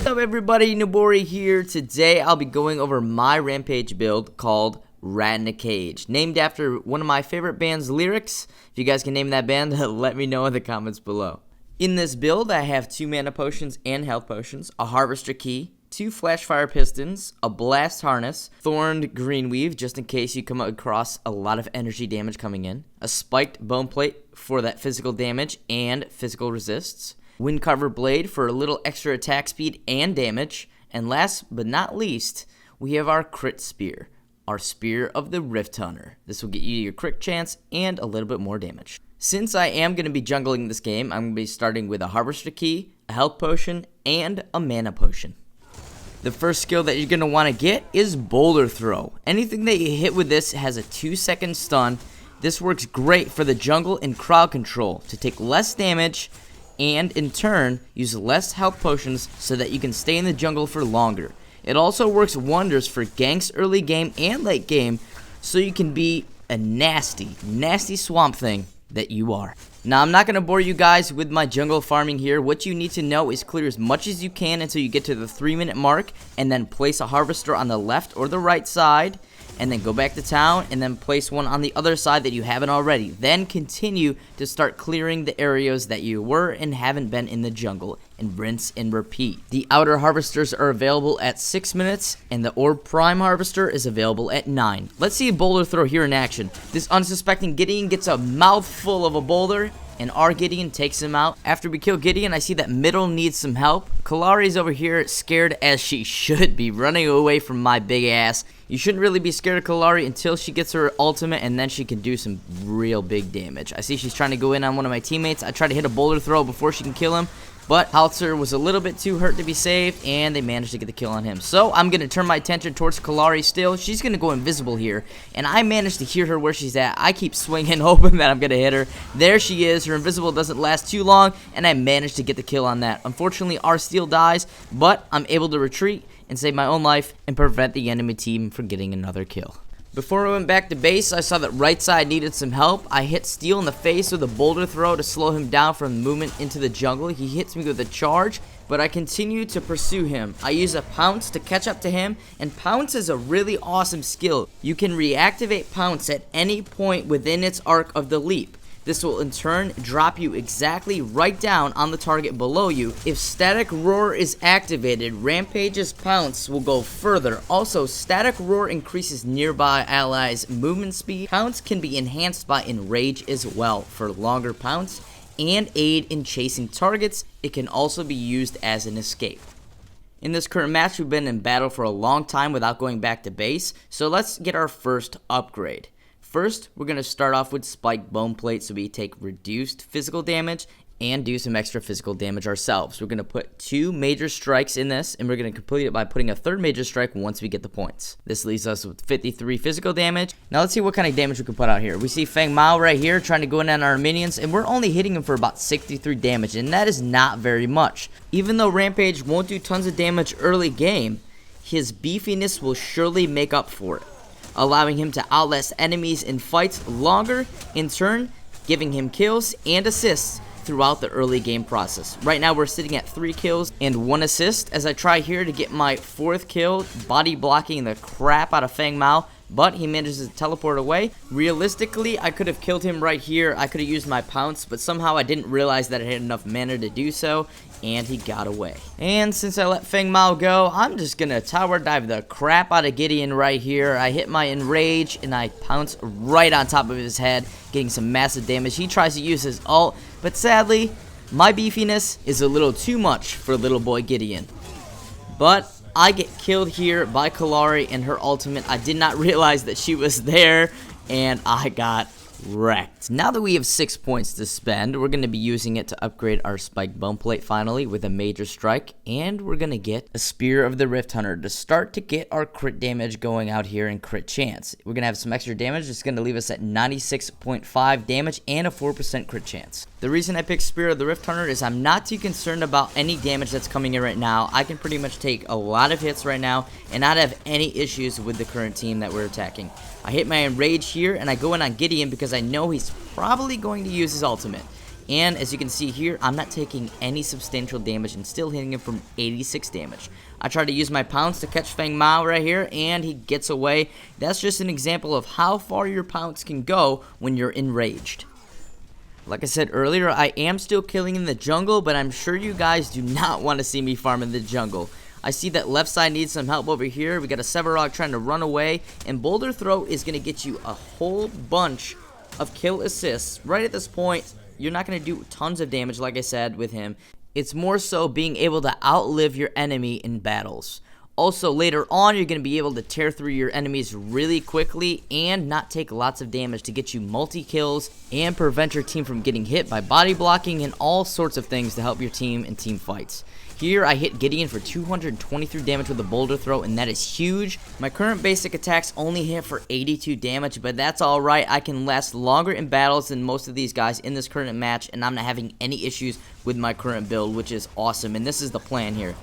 What's up everybody, Nobori here. Today I'll be going over my Rampage build called Rat in a Cage, named after one of my favorite band's lyrics. If you guys can name that band, let me know in the comments below. In this build, I have 2 mana potions and health potions, a harvester key, 2 Flashfire pistons, a blast harness, Thorned Greenweave just in case you come across a lot of energy damage coming in, a spiked bone plate for that physical damage and physical resists, Windcarver blade for a little extra attack speed and damage, and last but not least, we have our crit spear, our spear of the Rifthunter. This will get you your crit chance and a little bit more damage. Since I am going to be jungling this game, I'm going to be starting with a harvester key, a health potion, and a mana potion. The first skill that you're going to want to get is Boulder Throw. Anything that you hit with this has a 2-second stun. This works great for the jungle and crowd control to take less damage and in turn use less health potions so that you can stay in the jungle for longer. It also works wonders for ganks early game and late game so you can be a nasty swamp thing that you are. Now I'm not going to bore you guys with my jungle farming here. What you need to know is clear as much as you can until you get to the 3-minute mark and then place a harvester on the left or the right side and then go back to town and then place one on the other side that you haven't already. Then continue to start clearing the areas that you were and haven't been in the jungle and rinse and repeat. The outer harvesters are available at 6 minutes and the orb prime harvester is available at 9. Let's see a boulder throw here in action. This unsuspecting Gideon gets a mouthful of a boulder and our Gideon takes him out. After we kill Gideon, I see that middle needs some help. Kalari's over here scared as she should be, running away from my big ass. You shouldn't really be scared of Kalari until she gets her ultimate, and then she can do some real big damage. I see she's trying to go in on one of my teammates. I try to hit a boulder throw before she can kill him, but Haltzer was a little bit too hurt to be saved, and they managed to get the kill on him. So I'm going to turn my attention towards Kalari still. She's going to go invisible here, and I managed to hear her where she's at. I keep swinging, hoping that I'm going to hit her. There she is. Her invisible doesn't last too long, and I managed to get the kill on that. Unfortunately, our steal dies, but I'm able to retreat and save my own life and prevent the enemy team from getting another kill. Before I went back to base, I saw that right side needed some help. I hit Steel in the face with a boulder throw to slow him down from movement into the jungle. He hits me with a charge, but I continue to pursue him. I use a Pounce to catch up to him, and Pounce is a really awesome skill. You can reactivate Pounce at any point within its arc of the leap. This will in turn drop you exactly right down on the target below you. If Static Roar is activated, Rampage's Pounce will go further. Also, Static Roar increases nearby allies' movement speed. Pounce can be enhanced by Enrage as well for longer Pounce and aid in chasing targets. It can also be used as an escape. In this current match, we've been in battle for a long time without going back to base, so let's get our first upgrade. First, we're going to start off with Spiked Bone Plate so we take reduced physical damage and do some extra physical damage ourselves. We're going to put 2 major strikes in this, and we're going to complete it by putting a 3rd major strike once we get the points. This leaves us with 53 physical damage. Now let's see what kind of damage we can put out here. We see Feng Mao right here trying to go in on our minions, and we're only hitting him for about 63 damage, and that is not very much. Even though Rampage won't do tons of damage early game, his beefiness will surely make up for it, allowing him to outlast enemies in fights longer, in turn giving him kills and assists throughout the early game process. Right now we're sitting at 3 kills and 1 assist as I try here to get my 4th kill, body blocking the crap out of Feng Mao, but he manages to teleport away. Realistically, I could have killed him right here. I could have used my Pounce, but somehow I didn't realize that I had enough mana to do so, and he got away. And since I let Feng Mao go, I'm just gonna tower dive the crap out of Gideon right here. I hit my Enrage, and I Pounce right on top of his head, getting some massive damage. He tries to use his ult, but sadly, my beefiness is a little too much for little boy Gideon. But I get killed here by Kalari and her ultimate. I did not realize that she was there, and I got wrecked. Now that we have 6 points to spend, we're going to be using it to upgrade our Spiked Bone Plate finally with a major strike, and we're going to get a Spear of the Rifthunter to start to get our crit damage going out here and crit chance. We're going to have some extra damage. It's going to leave us at 96.5 damage and a 4% crit chance. The reason I picked Spear of the Rifthunter is I'm not too concerned about any damage that's coming in right now. I can pretty much take a lot of hits right now and not have any issues with the current team that we're attacking. I hit my Enrage here, and I go in on Gideon because I know he's probably going to use his ultimate. And as you can see here, I'm not taking any substantial damage and still hitting him from 86 damage. I try to use my pounce to catch Feng Mao right here, and he gets away. That's just an example of how far your pounce can go when you're enraged. Like I said earlier, I am still killing in the jungle, but I'm sure you guys do not want to see me farm in the jungle. I see that left side needs some help over here. We got a Sevarog trying to run away, and Boulder Throw is going to get you a whole bunch of kill assists. Right at this point, you're not going to do tons of damage, like I said, with him. It's more so being able to outlive your enemy in battles. Also, later on, you're going to be able to tear through your enemies really quickly and not take lots of damage to get you multi-kills and prevent your team from getting hit by body blocking and all sorts of things to help your team in team fights. Here, I hit Gideon for 223 damage with a Boulder Throw, and that is huge. My current basic attacks only hit for 82 damage, but that's alright. I can last longer in battles than most of these guys in this current match, and I'm not having any issues with my current build, which is awesome, and this is the plan here.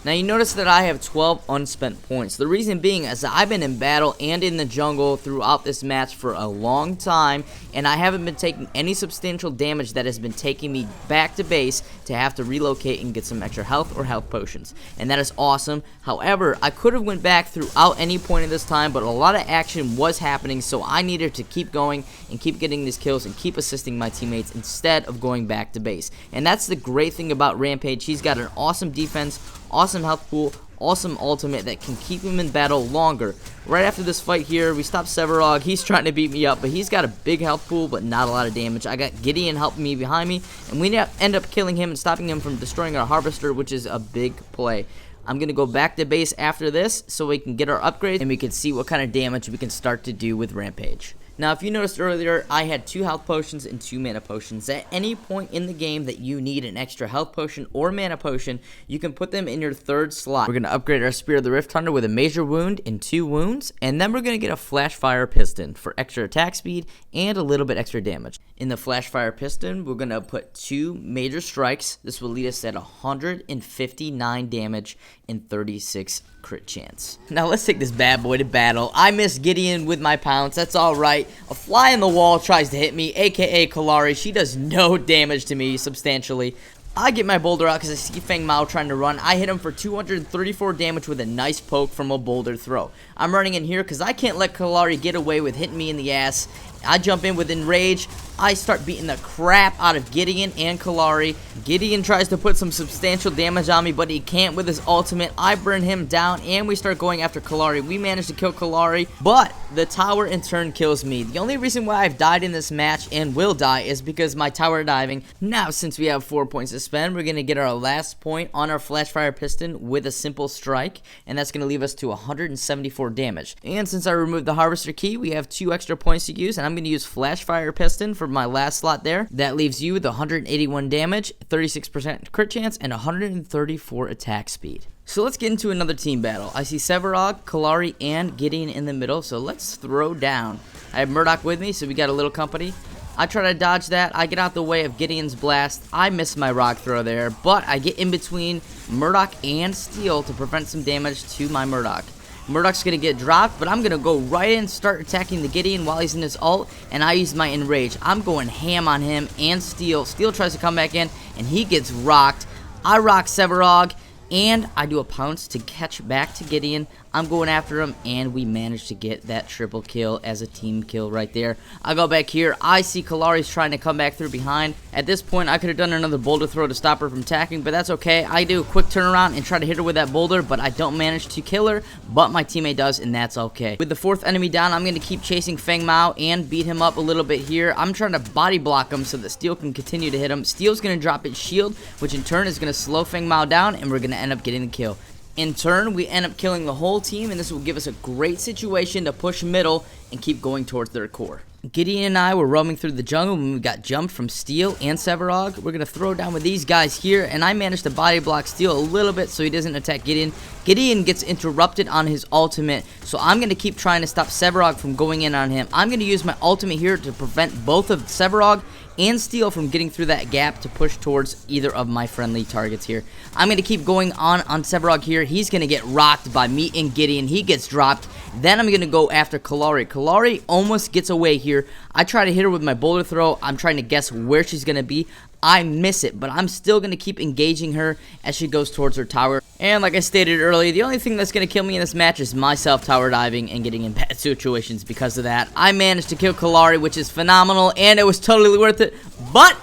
Now you notice that I have 12 unspent points. The reason being is that I've been in battle and in the jungle throughout this match for a long time, and I haven't been taking any substantial damage that has been taking me back to base to have to relocate and get some extra health or health potions. And that is awesome. However, I could have went back throughout any point of this time, but a lot of action was happening, so I needed to keep going and keep getting these kills and keep assisting my teammates instead of going back to base. And that's the great thing about Rampage. He's got an awesome defense, awesome health pool, awesome ultimate that can keep him in battle longer. Right after this fight here, we stop Sevarog. He's trying to beat me up, but he's got a big health pool, but not a lot of damage. I got Gideon helping me behind me, and we end up killing him and stopping him from destroying our Harvester, which is a big play. I'm going to go back to base after this so we can get our upgrades, and we can see what kind of damage we can start to do with Rampage. Now, if you noticed earlier, I had 2 health potions and 2 mana potions. At any point in the game that you need an extra health potion or mana potion, you can put them in your 3rd slot. We're going to upgrade our Spear of the Rifthunter with a major wound and 2 wounds, and then we're going to get a Flashfire Piston for extra attack speed and a little bit extra damage. In the Flashfire Piston, we're going to put 2 major strikes. This will lead us at 159 damage and 36 crit chance. Now let's take this bad boy to battle. I missed Gideon with my pounce. That's alright. A fly in the wall tries to hit me, aka Kalari. She does no damage to me substantially. I get my boulder out because I see Feng Mao trying to run. I hit him for 234 damage with a nice poke from a boulder throw. I'm running in here because I can't let Kalari get away with hitting me in the ass. I jump in with Enrage. I start beating the crap out of Gideon and Kalari. Gideon tries to put some substantial damage on me, but he can't with his ultimate. I burn him down, and we start going after Kalari. We manage to kill Kalari, but the tower in turn kills me. The only reason why I've died in this match and will die is because my tower diving. Now, since we have 4 points to spend, we're going to get our last point on our Flashfire Piston with a simple strike, and that's going to leave us to 174 damage. And since I removed the Harvester key, we have 2 extra points to use, and I'm going to use Flashfire Piston for my last slot there. That leaves you with 181 damage, 36% crit chance, and 134 attack speed. So let's get into another team battle. I see Sevarog, Kalari, and Gideon in the middle, so let's throw down. I have Murdoch with me, so we got a little company. I try to dodge that. I get out the way of Gideon's blast. I miss my rock throw there, but I get in between Murdoch and Steel to prevent some damage to my Murdoch. Murdoch's going to get dropped, but I'm going to go right in and start attacking the Gideon while he's in his ult, and I use my Enrage. I'm going ham on him and Steel. Steel tries to come back in, and he gets rocked. I rock Sevarog, and I do a pounce to catch back to Gideon. I'm going after him, and we managed to get that triple kill as a team kill right there. I go back here. I see Kalari's trying to come back through behind. At this point, I could have done another boulder throw to stop her from attacking, but that's okay. I do a quick turnaround and try to hit her with that boulder, but I don't manage to kill her, but my teammate does, and that's okay. With the 4th enemy down, I'm going to keep chasing Feng Mao and beat him up a little bit here. I'm trying to body block him so that Steel can continue to hit him. Steel's going to drop its shield, which in turn is going to slow Feng Mao down, and we're going to end up getting the kill. In turn, we end up killing the whole team, and this will give us a great situation to push middle and keep going towards their core. Gideon and I were roaming through the jungle when we got jumped from Steel and Sevarog. We're going to throw down with these guys here, and I managed to body block Steel a little bit so he doesn't attack Gideon. Gideon gets interrupted on his ultimate, so I'm going to keep trying to stop Sevarog from going in on him. I'm going to use my ultimate here to prevent both of Sevarog and Steel from getting through that gap to push towards either of my friendly targets here. I'm going to keep going on Sevarog here. He's going to get rocked by me and Gideon. He gets dropped. Then I'm going to go after Kalari. Kalari almost gets away here. I try to hit her with my boulder throw. I'm trying to guess where she's going to be. I miss it, but I'm still going to keep engaging her as she goes towards her tower. And like I stated earlier, the only thing that's going to kill me in this match is myself tower diving and getting in bad situations because of that. I managed to kill Kalari, which is phenomenal, and it was totally worth it, but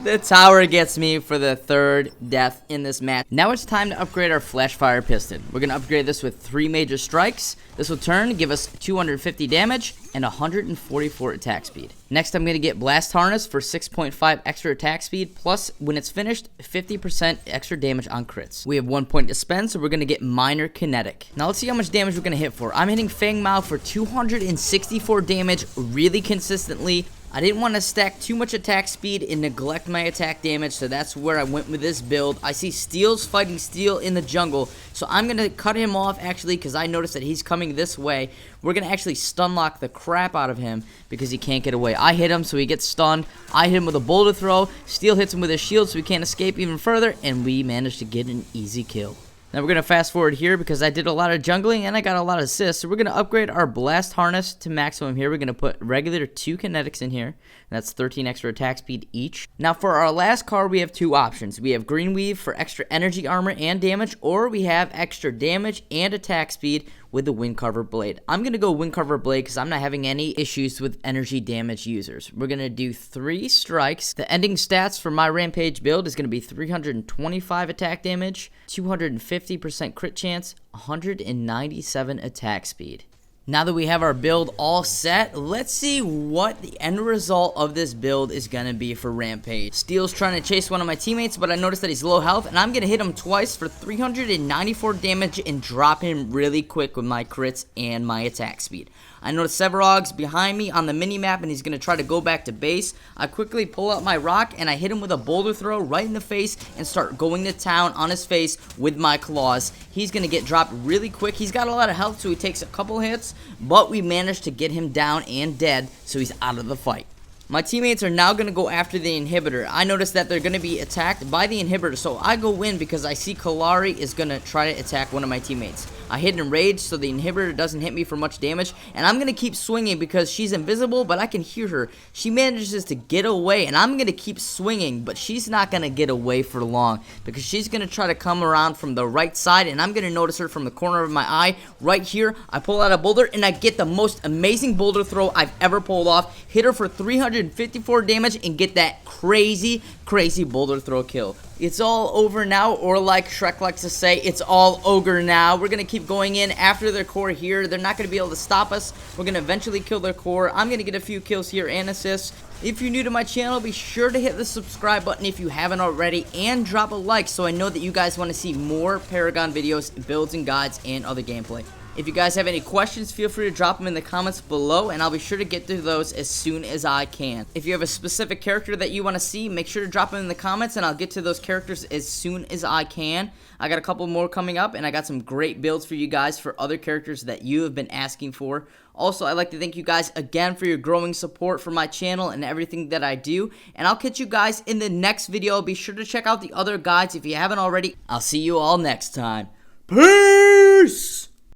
the tower gets me for the third death in this match. Now it's time to upgrade our Flashfire Piston. We're going to upgrade this with 3 major strikes. This will turn, give us 250 damage and 144 attack speed. Next, I'm going to get Blast Harness for 6.5 extra attack speed, plus when it's finished, 50% extra damage on crits. We have 1 point to spend, so we're going to get Minor Kinetic. Now let's see how much damage we're going to hit for. I'm hitting Fang Mao for 264 damage really consistently. I didn't want to stack too much attack speed and neglect my attack damage, so that's where I went with this build. I see Steel's fighting Steel in the jungle, so I'm going to cut him off actually because I noticed that he's coming this way. We're going to actually stun lock the crap out of him because he can't get away. I hit him so he gets stunned. I hit him with a boulder throw. Steel hits him with his shield so he can't escape even further, and we managed to get an easy kill. Now we're going to fast forward here because I did a lot of jungling and I got a lot of assists. So we're going to upgrade our Blast Harness to maximum here. We're going to put regular 2 Kinetics in here. That's 13 extra attack speed each. Now for our last card, we have 2 options. We have Greenweave for extra energy armor and damage, or we have extra damage and attack speed with the Windcarver Blade. I'm going to go Windcarver Blade because I'm not having any issues with energy damage users. We're going to do 3 strikes. The ending stats for my Rampage build is going to be 325 attack damage, 250% crit chance, 197 attack speed. Now that we have our build all set, let's see what the end result of this build is going to be for Rampage. Steel's trying to chase one of my teammates, but I noticed that he's low health, and I'm going to hit him twice for 394 damage and drop him really quick with my crits and my attack speed. I noticed Sevarog's behind me on the minimap, and he's going to try to go back to base. I quickly pull out my rock, and I hit him with a boulder throw right in the face and start going to town on his face with my claws. He's going to get dropped really quick. He's got a lot of health, so he takes a couple hits, but we managed to get him down and dead, so he's out of the fight. My teammates are now going to go after the inhibitor. I noticed that they're going to be attacked by the inhibitor, so I go in because I see Kalari is going to try to attack one of my teammates. I hit in rage so the inhibitor doesn't hit me for much damage, and I'm going to keep swinging because she's invisible, but I can hear her. She manages to get away, and I'm going to keep swinging, but she's not going to get away for long because she's going to try to come around from the right side, and I'm going to notice her from the corner of my eye right here. I pull out a boulder, and I get the most amazing boulder throw I've ever pulled off. Hit her for 354 damage and get that crazy boulder throw kill. It's all over now, or like Shrek likes to say, it's all ogre now. We're going to keep going in after their core here. They're not going to be able to stop us. We're going to eventually kill their core. I'm going to get a few kills here and assists. If you're new to my channel, be sure to hit the subscribe button if you haven't already, and drop a like so I know that you guys want to see more Paragon videos, builds and guides, and other gameplay. If you guys have any questions, feel free to drop them in the comments below, and I'll be sure to get to those as soon as I can. If you have a specific character that you want to see, make sure to drop them in the comments, and I'll get to those characters as soon as I can. I got a couple more coming up, and I got some great builds for you guys for other characters that you have been asking for. Also, I'd like to thank you guys again for your growing support for my channel and everything that I do, and I'll catch you guys in the next video. Be sure to check out the other guides if you haven't already. I'll see you all next time. Peace!